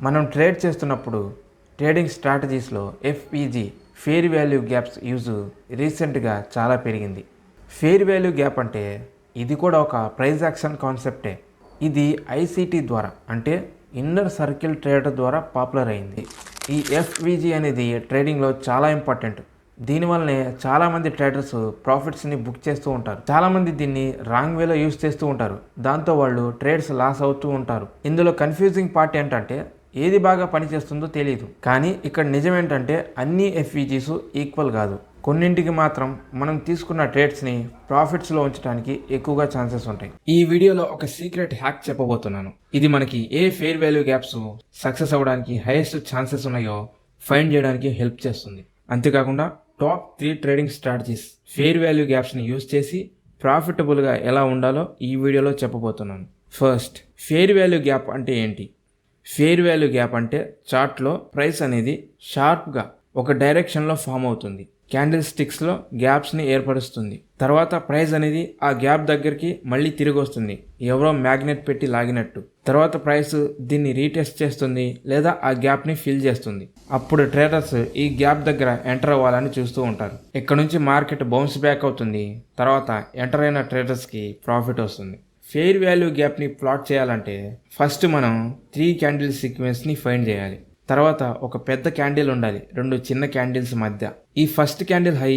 మనం ట్రేడ్ చేస్తున్నప్పుడు ట్రేడింగ్ స్ట్రాటజీస్లో FVG fair value gaps use రీసెంట్గా చాలా పెరిగింది. ఫెయిర్ వాల్యూ గ్యాప్ అంటే ఇది కూడా ఒక ప్రైస్ యాక్షన్ కాన్సెప్టే. ఇది ఐసీటీ ద్వారా అంటే ఇన్నర్ సర్కిల్ ట్రేడర్ ద్వారా పాపులర్ అయింది. ఈ ఎఫ్ఈజీ అనేది ట్రేడింగ్లో చాలా ఇంపార్టెంట్. దీనివల్లనే చాలామంది ట్రేడర్స్ ప్రాఫిట్స్ని బుక్ చేస్తూ ఉంటారు. చాలామంది దీన్ని రాంగ్ వేలో యూజ్ చేస్తూ ఉంటారు. దాంతో వాళ్ళు ట్రేడ్స్ లాస్ అవుతూ ఉంటారు. ఇందులో కన్ఫ్యూజింగ్ పార్ట్ ఏంటంటే ఏది బాగా పనిచేస్తుందో తెలియదు. కానీ ఇక్కడ నిజం ఏంటంటే అన్ని ఎఫ్ఈజీస్ ఈక్వల్ కాదు. కొన్నింటికి మాత్రం మనం తీసుకున్న ట్రేడ్స్ని ప్రాఫిట్స్లో ఉంచడానికి ఎక్కువగా ఛాన్సెస్ ఉంటాయి. ఈ వీడియోలో ఒక సీక్రెట్ హ్యాక్ చెప్పబోతున్నాను. ఇది మనకి ఏ ఫెయిర్ వాల్యూ గ్యాప్స్ సక్సెస్ అవ్వడానికి హైయెస్ట్ ఛాన్సెస్ ఉన్నాయో ఫైండ్ చేయడానికి హెల్ప్ చేస్తుంది. అంతేకాకుండా top 3 trading strategies fair value గ్యాప్స్ని యూజ్ చేసి ప్రాఫిటబుల్గా ఎలా ఉండాలో ఈ వీడియోలో చెప్పబోతున్నాను. ఫస్ట్, ఫెయిర్ వాల్యూ గ్యాప్ అంటే ఏంటి? ఫెయిర్ వాల్యూ గ్యాప్ అంటే చార్ట్లో ప్రైస్ అనేది షార్ప్గా ఒక డైరెక్షన్లో ఫామ్ అవుతుంది. క్యాండిల్ స్టిక్స్లో గ్యాప్స్ని ఏర్పరుస్తుంది. తర్వాత ప్రైస్ అనేది ఆ గ్యాప్ దగ్గరికి మళ్ళీ తిరిగి వస్తుంది, ఎవరో మ్యాగ్నెట్ పెట్టి లాగినట్టు. తర్వాత ప్రైస్ దీన్ని రీటెస్ట్ చేస్తుంది లేదా ఆ గ్యాప్ని ఫిల్ చేస్తుంది. అప్పుడు ట్రేడర్స్ ఈ గ్యాప్ దగ్గర ఎంటర్ అవ్వాలని చూస్తూ ఉంటారు. ఇక్కడ నుంచి మార్కెట్ బౌన్స్ బ్యాక్ అవుతుంది. తర్వాత ఎంటర్ అయిన ట్రేడర్స్కి ప్రాఫిట్ వస్తుంది. ఫెయిర్ వాల్యూ గ్యాప్ని ప్లాట్ చేయాలంటే ఫస్ట్ మనం 3 క్యాండిల్ సీక్వెన్స్ని ఫైండ్ చేయాలి. తర్వాత ఒక పెద్ద క్యాండిల్ ఉండాలి 2 చిన్న క్యాండిల్స్ మధ్య. ఈ ఫస్ట్ క్యాండిల్ హై,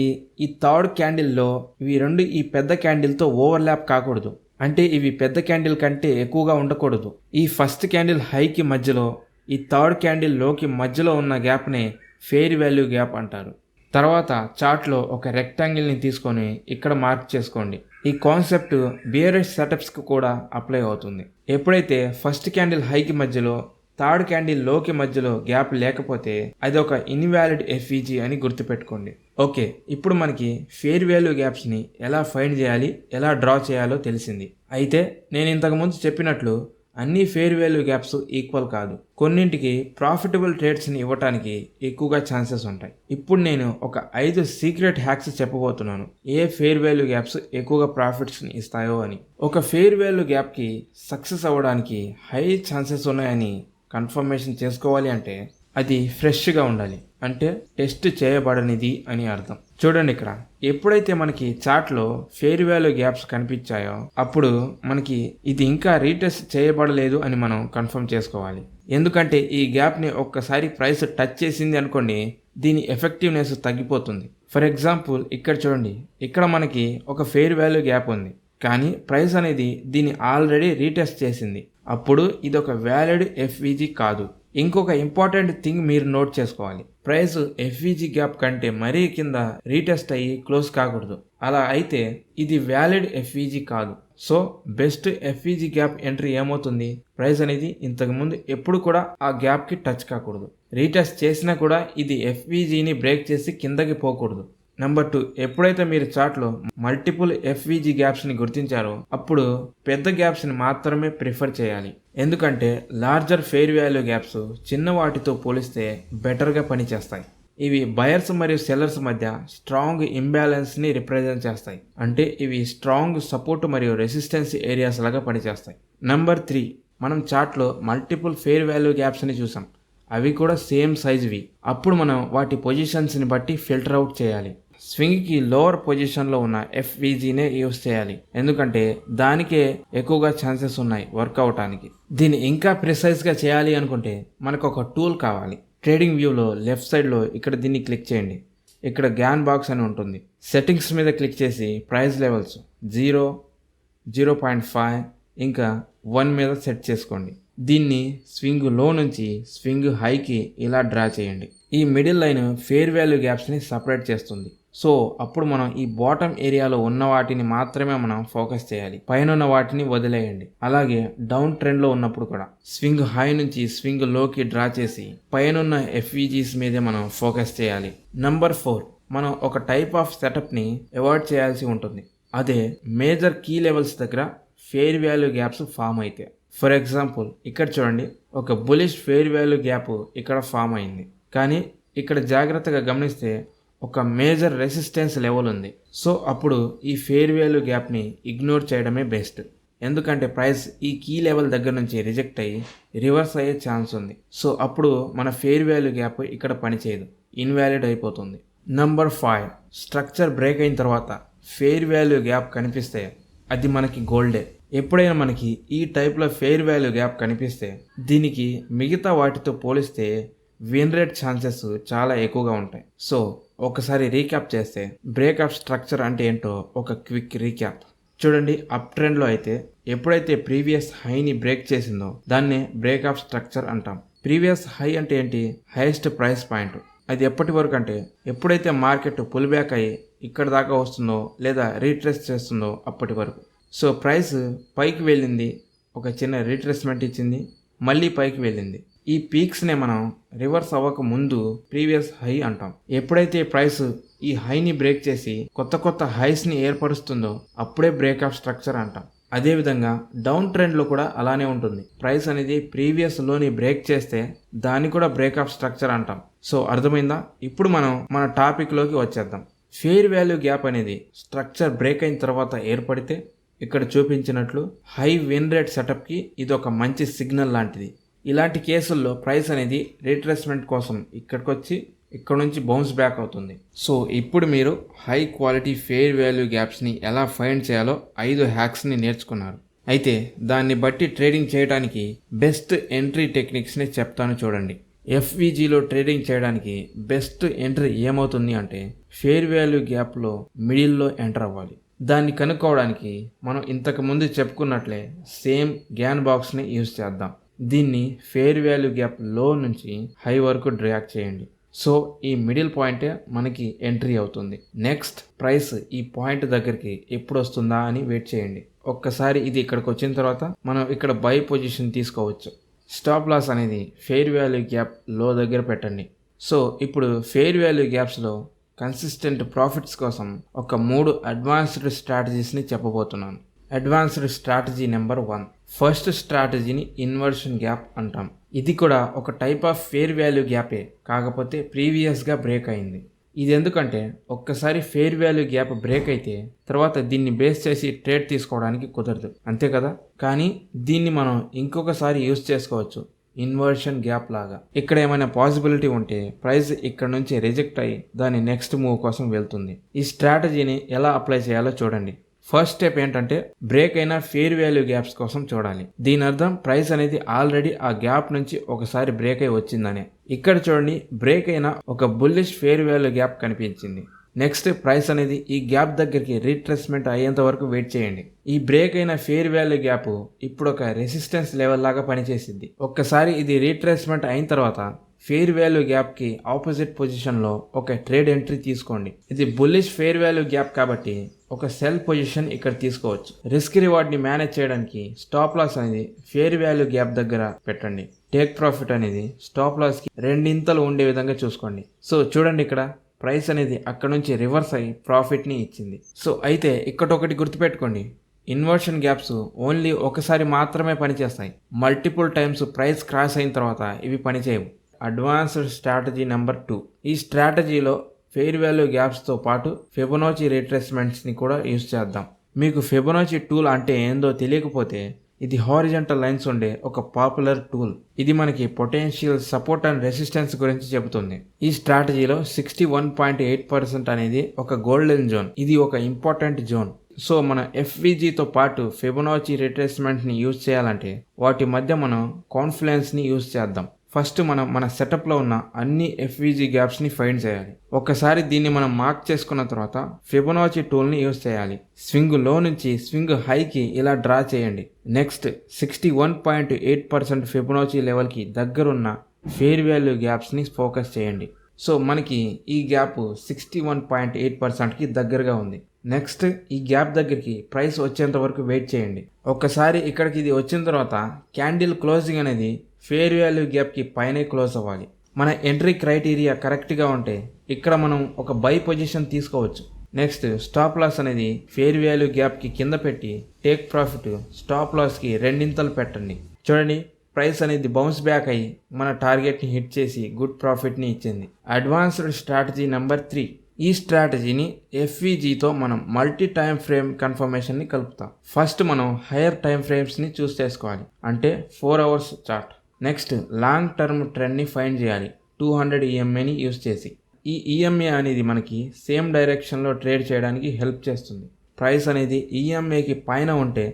ఈ థర్డ్ క్యాండిల్లో ఇవి రెండు ఈ పెద్ద క్యాండిల్తో ఓవర్లాప్ కాకూడదు. అంటే ఇవి పెద్ద క్యాండిల్ కంటే ఎక్కువగా ఉండకూడదు. ఈ ఫస్ట్ క్యాండిల్ హైకి మధ్యలో, ఈ థర్డ్ క్యాండిల్ లోకి మధ్యలో ఉన్న గ్యాప్నే ఫెయిర్ వాల్యూ గ్యాప్ అంటారు. తర్వాత చార్ట్లో ఒక రెక్టాంగిల్ని తీసుకొని ఇక్కడ మార్క్ చేసుకోండి. ఈ కాన్సెప్ట్ బియరిష్ సెటప్స్కి కూడా అప్లై అవుతుంది. ఎప్పుడైతే ఫస్ట్ క్యాండిల్ హైకి మధ్యలో, థర్డ్ క్యాండిల్ లోకి మధ్యలో గ్యాప్ లేకపోతే అది ఒక ఇన్వాలిడ్ ఎఫ్ఈజీ అని గుర్తుపెట్టుకోండి. ఓకే, ఇప్పుడు మనకి ఫెయిర్ వాల్యూ గ్యాప్స్ని ఎలా ఫైండ్ చేయాలి, ఎలా డ్రా చేయాలో తెలిసింది. అయితే నేను ఇంతకుముందు చెప్పినట్లు అన్ని ఫెయిర్ వాల్యూ గ్యాప్స్ ఈక్వల్ కాదు. కొన్నింటికి ప్రాఫిటబుల్ ట్రేడ్స్ని ఇవ్వడానికి ఎక్కువగా ఛాన్సెస్ ఉంటాయి. ఇప్పుడు నేను ఒక 5 సీక్రెట్ హ్యాక్స్ చెప్పబోతున్నాను, ఏ ఫెయిర్ వాల్యూ గ్యాప్స్ ఎక్కువగా ప్రాఫిట్స్ని ఇస్తాయో అని. ఒక ఫెయిర్ వాల్యూ గ్యాప్కి సక్సెస్ అవ్వడానికి హై ఛాన్సెస్ ఉన్నాయని కన్ఫర్మేషన్ చేసుకోవాలి అంటే అది ఫ్రెష్గా ఉండాలి, అంటే టెస్ట్ చేయబడనిది అని అర్థం. చూడండి, ఇక్కడ ఎప్పుడైతే మనకి చార్ట్లో ఫెయిర్ వాల్యూ గ్యాప్స్ కనిపించాయో అప్పుడు మనకి ఇది ఇంకా రీటెస్ట్ చేయబడలేదు అని మనం కన్ఫర్మ్ చేసుకోవాలి. ఎందుకంటే ఈ గ్యాప్ని ఒక్కసారి ప్రైస్ టచ్ చేసింది అనుకోండి, దీని ఎఫెక్టివ్నెస్ తగ్గిపోతుంది. ఫర్ ఎగ్జాంపుల్ ఇక్కడ చూడండి, ఇక్కడ మనకి ఒక ఫెయిర్ వాల్యూ గ్యాప్ ఉంది, కానీ ప్రైస్ అనేది దీన్ని ఆల్రెడీ రీటెస్ట్ చేసింది. అప్పుడు ఇది ఒక వ్యాలిడ్ ఎఫ్ఈజీ కాదు. ఇంకొక ఇంపార్టెంట్ థింగ్ మీరు నోట్ చేసుకోవాలి, ప్రైస్ ఎఫ్ఈజీ గ్యాప్ కంటే మరీ కింద రీటెస్ట్ అయ్యి క్లోజ్ కాకూడదు. అలా అయితే ఇది వ్యాలిడ్ ఎఫ్ఈజీ కాదు. So best FEG gap entry ఏమవుతుంది, ప్రైస్ అనేది ఇంతకుముందు ఎప్పుడు కూడా ఆ గ్యాప్కి టచ్ కాకూడదు. రీటెస్ట్ చేసినా కూడా ఇది ఎఫ్ఈజీని బ్రేక్ చేసి కిందకి పోకూడదు. నెంబర్ 2, ఎప్పుడైతే మీరు చార్ట్లో మల్టిపుల్ ఎఫ్ఈజీ గ్యాప్స్ని గుర్తించారో అప్పుడు పెద్ద గ్యాప్స్ని మాత్రమే ప్రిఫర్ చేయాలి. ఎందుకంటే లార్జర్ ఫెయిర్ వాల్యూ గ్యాప్స్ చిన్న వాటితో పోలిస్తే బెటర్గా పనిచేస్తాయి. ఇవి బయర్స్ మరియు సెల్లర్స్ మధ్య స్ట్రాంగ్ ఇంబ్యాలెన్స్ని రిప్రజెంట్ చేస్తాయి. అంటే ఇవి స్ట్రాంగ్ సపోర్ట్ మరియు రెసిస్టెన్స్ ఏరియాస్ లాగా పనిచేస్తాయి. నెంబర్ 3, మనం చార్ట్లో మల్టిపుల్ ఫెయిర్ వాల్యూ గ్యాప్స్ని చూసాం, అవి కూడా సేమ్ సైజువి. అప్పుడు మనం వాటి పొజిషన్స్ని బట్టి ఫిల్టర్ అవుట్ చేయాలి. స్వింగ్కి లోవర్ పొజిషన్లో ఉన్న ఎఫ్ఈజీనే యూస్ చేయాలి, ఎందుకంటే దానికే ఎక్కువగా ఛాన్సెస్ ఉన్నాయి వర్క్ అవటానికి. దీన్ని ఇంకా ప్రిసైజ్గా చేయాలి అనుకుంటే మనకు ఒక టూల్ కావాలి. ట్రేడింగ్ వ్యూలో లెఫ్ట్ సైడ్లో ఇక్కడ దీన్ని క్లిక్ చేయండి. ఇక్కడ గ్యాన్ బాక్స్ అని ఉంటుంది. సెట్టింగ్స్ మీద క్లిక్ చేసి ప్రైస్ లెవెల్స్ 0, 0.5 ఇంకా 1 మీద సెట్ చేసుకోండి. దీన్ని స్వింగ్ లో నుంచి స్వింగ్ హైకి ఇలా డ్రా చేయండి. ఈ మిడిల్ లైన్ ఫెయిర్ వాల్యూ గ్యాప్స్ని సపరేట్ చేస్తుంది. సో అప్పుడు మనం ఈ బాటమ్ ఏరియాలో ఉన్న వాటిని మాత్రమే మనం ఫోకస్ చేయాలి, పైన ఉన్న వాటిని వదిలేయండి. అలాగే డౌన్ ట్రెండ్లో ఉన్నప్పుడు కూడా స్వింగ్ హై నుంచి స్వింగ్ లోకి డ్రా చేసి పైన ఎఫ్ఈజీస్ మీదే మనం ఫోకస్ చేయాలి. నెంబర్ 4, మనం ఒక టైప్ ఆఫ్ సెటప్ని అవాయిడ్ చేయాల్సి ఉంటుంది. అదే మేజర్ కీ లెవెల్స్ దగ్గర ఫెయిర్ వాల్యూ గ్యాప్స్ ఫామ్ అయితే. ఫర్ ఎగ్జాంపుల్ ఇక్కడ చూడండి, ఒక బులిష్ ఫెయిర్ వాల్యూ గ్యాప్ ఇక్కడ ఫామ్ అయింది, కానీ ఇక్కడ జాగ్రత్తగా గమనిస్తే ఒక మేజర్ రెసిస్టెన్స్ లెవెల్ ఉంది. సో అప్పుడు ఈ ఫెయిర్ వాల్యూ గ్యాప్ని ఇగ్నోర్ చేయడమే బెస్ట్. ఎందుకంటే ప్రైస్ ఈ కీ లెవెల్ దగ్గర నుంచి రిజెక్ట్ అయ్యి రివర్స్ అయ్యే ఛాన్స్ ఉంది. సో అప్పుడు మన ఫెయిర్ వాల్యూ గ్యాప్ ఇక్కడ పనిచేయదు, ఇన్వాలిడ్ అయిపోతుంది. నంబర్ 5, స్ట్రక్చర్ బ్రేక్ అయిన తర్వాత ఫెయిర్ వాల్యూ గ్యాప్ కనిపిస్తే అది మనకి గోల్డే. ఎప్పుడైనా మనకి ఈ టైప్లో ఫెయిర్ వాల్యూ గ్యాప్ కనిపిస్తే దీనికి మిగతా వాటితో పోలిస్తే విన్ రేట్ ఛాన్సెస్ చాలా ఎక్కువగా ఉంటాయి. సో ఒకసారి రీక్యాప్ చేస్తే బ్రేక్ ఆఫ్ స్ట్రక్చర్ అంటే ఏంటో ఒక క్విక్ రీక్యాప్ చూడండి. అప్ ట్రెండ్లో అయితే ఎప్పుడైతే ప్రీవియస్ హైని బ్రేక్ చేసిందో దాన్నే బ్రేక్ ఆఫ్ స్ట్రక్చర్ అంటాం. ప్రీవియస్ హై అంటే ఏంటి? Highest price point. అది ఎప్పటి వరకు అంటే ఎప్పుడైతే మార్కెట్ పుల్ బ్యాక్ అయ్యి ఇక్కడ దాకా వస్తుందో లేదా రీట్రేస్ చేస్తుందో అప్పటి వరకు. సో ప్రైస్ పైకి వెళ్ళింది, ఒక చిన్న రీట్రేస్మెంట్ ఇచ్చింది, మళ్ళీ పైకి వెళ్ళింది. ఈ పీక్స్నే మనం రివర్స్ అవ్వక ముందు ప్రీవియస్ హై అంటాం. ఎప్పుడైతే ప్రైస్ ఈ హైని బ్రేక్ చేసి కొత్త హైస్ని ఏర్పరుస్తుందో అప్పుడే బ్రేక్ ఆఫ్ స్ట్రక్చర్ అంటాం. అదేవిధంగా డౌన్ ట్రెండ్లో కూడా అలానే ఉంటుంది. ప్రైస్ అనేది ప్రీవియస్ లోని బ్రేక్ చేస్తే దాన్ని కూడా బ్రేక్ ఆఫ్ స్ట్రక్చర్ అంటాం. సో అర్థమైందా? ఇప్పుడు మనం మన టాపిక్లోకి వచ్చేద్దాం. ఫెయిర్ వాల్యూ గ్యాప్ అనేది స్ట్రక్చర్ బ్రేక్ అయిన తర్వాత ఏర్పడితే ఇక్కడ చూపించినట్లు హై విన్ రేట్ సెటప్కి ఇది ఒక మంచి సిగ్నల్ లాంటిది. ఇలాంటి కేసుల్లో ప్రైస్ అనేది రీట్రేస్మెంట్ కోసం ఇక్కడికి వచ్చి ఇక్కడ నుంచి బౌన్స్ బ్యాక్ అవుతుంది. సో ఇప్పుడు మీరు హై క్వాలిటీ ఫెయిర్ వాల్యూ గ్యాప్స్ని ఎలా ఫైండ్ చేయాలో 5 హ్యాక్స్ని నేర్చుకున్నారు. అయితే దాన్ని బట్టి ట్రేడింగ్ చేయడానికి బెస్ట్ ఎంట్రీ టెక్నిక్స్ని చెప్తాను చూడండి. ఎఫ్విజిలో ట్రేడింగ్ చేయడానికి బెస్ట్ ఎంట్రీ ఏమవుతుంది అంటే ఫెయిర్ వాల్యూ గ్యాప్లో మిడిల్లో ఎంటర్ అవ్వాలి. దాన్ని కనుక్కోవడానికి మనం ఇంతకు ముందు చెప్పుకున్నట్లే సేమ్ గ్యాన్ బాక్స్ని యూజ్ చేద్దాం. దీన్ని ఫెయిర్ వాల్యూ గ్యాప్ లో నుంచి హై వరకు డ్రాగ్ చేయండి. సో ఈ మిడిల్ పాయింటే మనకి ఎంట్రీ అవుతుంది. నెక్స్ట్ ప్రైస్ ఈ పాయింట్ దగ్గరికి ఎప్పుడు వస్తుందా అని వెయిట్ చేయండి. ఒక్కసారి ఇది ఇక్కడికి వచ్చిన తర్వాత మనం ఇక్కడ బై పొజిషన్ తీసుకోవచ్చు. స్టాప్ లాస్ అనేది ఫెయిర్ వాల్యూ గ్యాప్ లో దగ్గర పెట్టండి. సో ఇప్పుడు ఫెయిర్ వాల్యూ గ్యాప్స్లో కన్సిస్టెంట్ ప్రాఫిట్స్ కోసం ఒక 3 అడ్వాన్స్డ్ స్ట్రాటజీస్ని చెప్పబోతున్నాను. అడ్వాన్స్డ్ స్ట్రాటజీ నెంబర్ 1, ఫస్ట్ స్ట్రాటజీని ఇన్వర్షన్ గ్యాప్ అంటాం. ఇది కూడా ఒక టైప్ ఆఫ్ ఫెయిర్ వాల్యూ గ్యాపే, కాకపోతే ప్రీవియస్గా బ్రేక్ అయింది. ఇది ఎందుకంటే ఒక్కసారి ఫెయిర్ వాల్యూ గ్యాప్ బ్రేక్ అయితే తర్వాత దీన్ని బేస్ చేసి ట్రేడ్ తీసుకోవడానికి కుదరదు, అంతే కదా. కానీ దీన్ని మనం ఇంకొకసారి యూజ్ చేసుకోవచ్చు, ఇన్వర్షన్ గ్యాప్ లాగా. ఇక్కడ ఏమైనా పాసిబిలిటీ ఉంటే ప్రైస్ ఇక్కడ నుంచి రిజెక్ట్ అయ్యి దాని నెక్స్ట్ మూవ్ కోసం వెళ్తుంది. ఈ స్ట్రాటజీని ఎలా అప్లై చేయాలో చూడండి. ఫస్ట్ స్టెప్ ఏంటంటే బ్రేక్ అయిన ఫెయిర్ వాల్యూ గ్యాప్స్ కోసం చూడాలి. దీని అర్థం ప్రైస్ అనేది ఆల్రెడీ ఆ గ్యాప్ నుంచి ఒకసారి బ్రేక్ అయి వచ్చిందని. ఇక్కడ చూడండి, బ్రేక్ అయిన ఒక బుల్లిష్ ఫెయిర్ వాల్యూ గ్యాప్ కనిపించింది. నెక్స్ట్ ప్రైస్ అనేది ఈ గ్యాప్ దగ్గరికి రీట్రేస్మెంట్ అయ్యేంత వరకు వెయిట్ చేయండి. ఈ బ్రేక్ అయిన ఫెయిర్ వాల్యూ గ్యాప్ ఇప్పుడు ఒక రెసిస్టెన్స్ లెవెల్ లాగా పనిచేసింది. ఒక్కసారి ఇది రీట్రేస్మెంట్ అయిన తర్వాత ఫెయిర్ వాల్యూ గ్యాప్కి ఆపోజిట్ పొజిషన్లో ఒక ట్రేడ్ ఎంట్రీ తీసుకోండి. ఇది బుల్లిష్ ఫెయిర్ వాల్యూ గ్యాప్ కాబట్టి ఒక సెల్ పొజిషన్ ఇక్కడ తీసుకోవచ్చు. రిస్క్ రివార్డ్ని మేనేజ్ చేయడానికి స్టాప్ లాస్ అనేది ఫెయిర్ వాల్యూ గ్యాప్ దగ్గర పెట్టండి. టేక్ ప్రాఫిట్ అనేది స్టాప్ లాస్కి 2 ఇంతలు ఉండే విధంగా చూసుకోండి. సో చూడండి, ఇక్కడ ప్రైస్ అనేది అక్కడ నుంచి రివర్స్ అయ్యి ప్రాఫిట్ని ఇచ్చింది. సో అయితే ఇక్కడ ఒకటి గుర్తుపెట్టుకోండి, ఇన్వర్షన్ గ్యాప్స్ ఓన్లీ ఒకసారి మాత్రమే పనిచేస్తాయి. మల్టిపుల్ టైమ్స్ ప్రైస్ క్రాస్ అయిన తర్వాత ఇవి పనిచేయవు. అడ్వాన్స్డ్ స్ట్రాటజీ నెంబర్ 2, ఈ స్ట్రాటజీలో ఫెయిర్ వాల్యూ గ్యాప్స్తో పాటు ఫిబొనాచి రిట్రేస్మెంట్స్ని కూడా యూజ్ చేద్దాం. మీకు ఫిబొనాచి టూల్ అంటే ఏందో తెలియకపోతే ఇది హారిజంటల్ లైన్స్ ఉండే ఒక పాపులర్ టూల్. ఇది మనకి పొటెన్షియల్ సపోర్ట్ అండ్ రెసిస్టెన్స్ గురించి చెబుతుంది. ఈ స్ట్రాటజీలో 61.8% అనేది ఒక గోల్డెన్ జోన్. ఇది ఒక ఇంపార్టెంట్ జోన్. సో మన ఎఫ్విజితో పాటు ఫిబొనాచి రిట్రేస్మెంట్ని యూజ్ చేయాలంటే వాటి మధ్య మనం కాన్ఫ్లుయెన్స్ని యూజ్ చేద్దాం. ఫస్ట్ మనం మన సెటప్లో ఉన్న అన్ని ఎఫ్విజి గ్యాప్స్ని ఫైండ్ చేయాలి. ఒకసారి దీన్ని మనం మార్క్ చేసుకున్న తర్వాత ఫిబొనాచి టూల్ని యూజ్ చేయాలి. స్వింగ్ లో నుంచి స్వింగ్ హైకి ఇలా డ్రా చేయండి. నెక్స్ట్ 61.8% ఫిబొనాచి లెవెల్కి దగ్గరున్న ఫెయిర్ వాల్యూ గ్యాప్స్ని ఫోకస్ చేయండి. సో మనకి ఈ గ్యాప్ 61.8%కి దగ్గరగా ఉంది. నెక్స్ట్ ఈ గ్యాప్ దగ్గరికి ప్రైస్ వచ్చేంత వరకు వెయిట్ చేయండి. ఒక్కసారి ఇక్కడికి ఇది వచ్చిన తర్వాత క్యాండిల్ క్లోజింగ్ అనేది ఫెయిర్ వాల్యూ గ్యాప్కి పైనే క్లోజ్ అవ్వాలి. మన ఎంట్రీ క్రైటీరియా కరెక్ట్గా ఉంటే ఇక్కడ మనం ఒక బై పొజిషన్ తీసుకోవచ్చు. నెక్స్ట్ స్టాప్ లాస్ అనేది ఫెయిర్ వాల్యూ గ్యాప్కి కింద పెట్టి టేక్ ప్రాఫిట్ స్టాప్ లాస్కి 2 ఇంతలు పెట్టండి. చూడండి, ప్రైస్ అనేది బౌన్స్ బ్యాక్ అయ్యి మన టార్గెట్ని హిట్ చేసి గుడ్ ప్రాఫిట్ని ఇచ్చింది. అడ్వాన్స్డ్ స్ట్రాటజీ నెంబర్ 3, ఈ స్ట్రాటజీని ఎఫ్ఈజీతో మనం మల్టీ టైం ఫ్రేమ్ కన్ఫర్మేషన్ని కలుపుతాం. ఫస్ట్ మనం హైయర్ టైం ఫ్రేమ్స్ని చూస్ చేసుకోవాలి, అంటే 4 hours chart. Next long term ట్రెండ్ని ఫైండ్ చేయాలి 200 ఈఎంఏని యూస్ చేసి. ఈ ఈఎంఏ అనేది మనకి సేమ్ డైరెక్షన్లో ట్రేడ్ చేయడానికి హెల్ప్ చేస్తుంది. ప్రైస్ అనేది ఈఎంఏకి పైన ఉంటే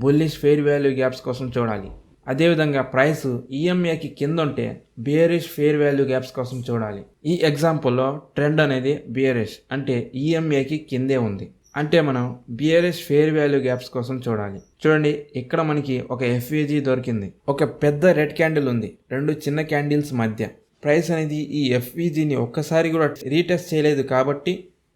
బుల్లిష్ ఫెయిర్ వాల్యూ గ్యాప్స్ కోసం చూడాలి. అదేవిధంగా ప్రైస్ ఈఎంఏకి కింద ఉంటే బియరిష్ ఫెయిర్ వాల్యూ గ్యాప్స్ కోసం చూడాలి. ఈ ఎగ్జాంపుల్లో ట్రెండ్ అనేది బియరిష్, అంటే ఈఎంఏకి కిందే ఉంది, అంటే మనం బియరిష్ ఫెయిర్ వాల్యూ గ్యాప్స్ కోసం చూడాలి. చూడండి, ఇక్కడ మనకి ఒక ఎఫ్ఈజీ దొరికింది. ఒక పెద్ద రెడ్ క్యాండిల్ ఉంది 2 చిన్న క్యాండిల్స్ మధ్య. ప్రైస్ అనేది ఈ ఎఫ్ఈజీని ఒక్కసారి కూడా రీటెస్ట్ చేయలేదు, కాబట్టి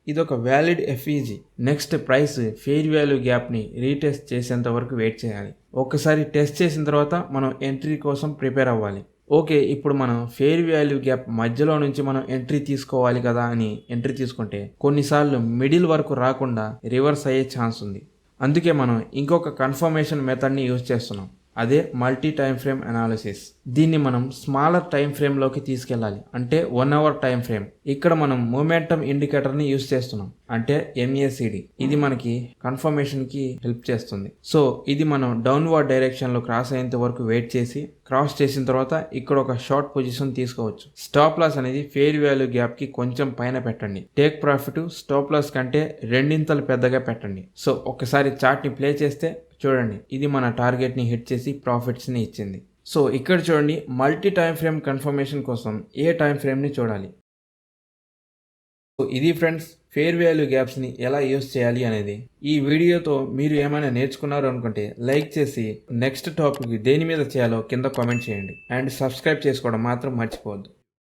ఇది ఒక valid FVG. Next price fair value గ్యాప్ని రీటెస్ట్ చేసేంత వరకు వెయిట్ చేయాలి. ఒక్కసారి టెస్ట్ చేసిన తర్వాత మనం ఎంట్రీ కోసం ప్రిపేర్ అవ్వాలి. ఓకే, ఇప్పుడు మనం ఫెయిర్ వాల్యూ గ్యాప్ మధ్యలో నుంచి మనం ఎంట్రీ తీసుకోవాలి కదా అని ఎంట్రీ తీసుకుంటే కొన్నిసార్లు మిడిల్ వరకు రాకుండా రివర్స్ అయ్యే ఛాన్స్ ఉంది. అందుకే మనం ఇంకొక కన్ఫర్మేషన్ మెథడ్ని యూజ్ చేస్తున్నాం, అదే మల్టీ టైం ఫ్రేమ్ అనాలిసిస్. దీన్ని మనం స్మాలర్ టైం ఫ్రేమ్లోకి తీసుకెళ్ళాలి, అంటే 1 అవర్ టైం ఫ్రేమ్. ఇక్కడ మనం మొమెంటమ్ ఇండికేటర్ని యూజ్ చేస్తున్నాం, అంటే MACD. ఇది మనకి కన్ఫర్మేషన్కి హెల్ప్ చేస్తుంది. సో ఇది మనం డౌన్వర్డ్ డైరెక్షన్లో క్రాస్ అయ్యేంత వరకు వెయిట్ చేసి, క్రాస్ చేసిన తర్వాత ఇక్కడ ఒక షార్ట్ పొజిషన్ తీసుకోవచ్చు. స్టాప్ లాస్ అనేది ఫెయిర్ వాల్యూ గ్యాప్కి కొంచెం పైన పెట్టండి. టేక్ ప్రాఫిట్ స్టాప్ లాస్ కంటే 2 పెద్దగా పెట్టండి. సో ఒక్కసారి చార్ట్ని ప్లే చేస్తే చూడండి, ఇది మన టార్గెట్ని హిట్ చేసి ప్రాఫిట్స్ని ఇచ్చింది. సో ఇక్కడ చూడండి, మల్టీ టైం ఫ్రేమ్ కన్ఫర్మేషన్ కోసం ఏ టైం ఫ్రేమ్ని చూడాలి. సో ఇది ఫ్రెండ్స్, ఫెయిర్ వాల్యూ గ్యాప్స్ని ఎలా యూస్ చేయాలి అనేది. ఈ వీడియోతో మీరు ఏమైనా నేర్చుకున్నారు అనుకుంటే లైక్ చేసి నెక్స్ట్ టాపిక్ దేని మీద చేయాలో కింద కామెంట్ చేయండి. అండ్ సబ్స్క్రైబ్ చేసుకోవడం మాత్రం మర్చిపోవద్దు.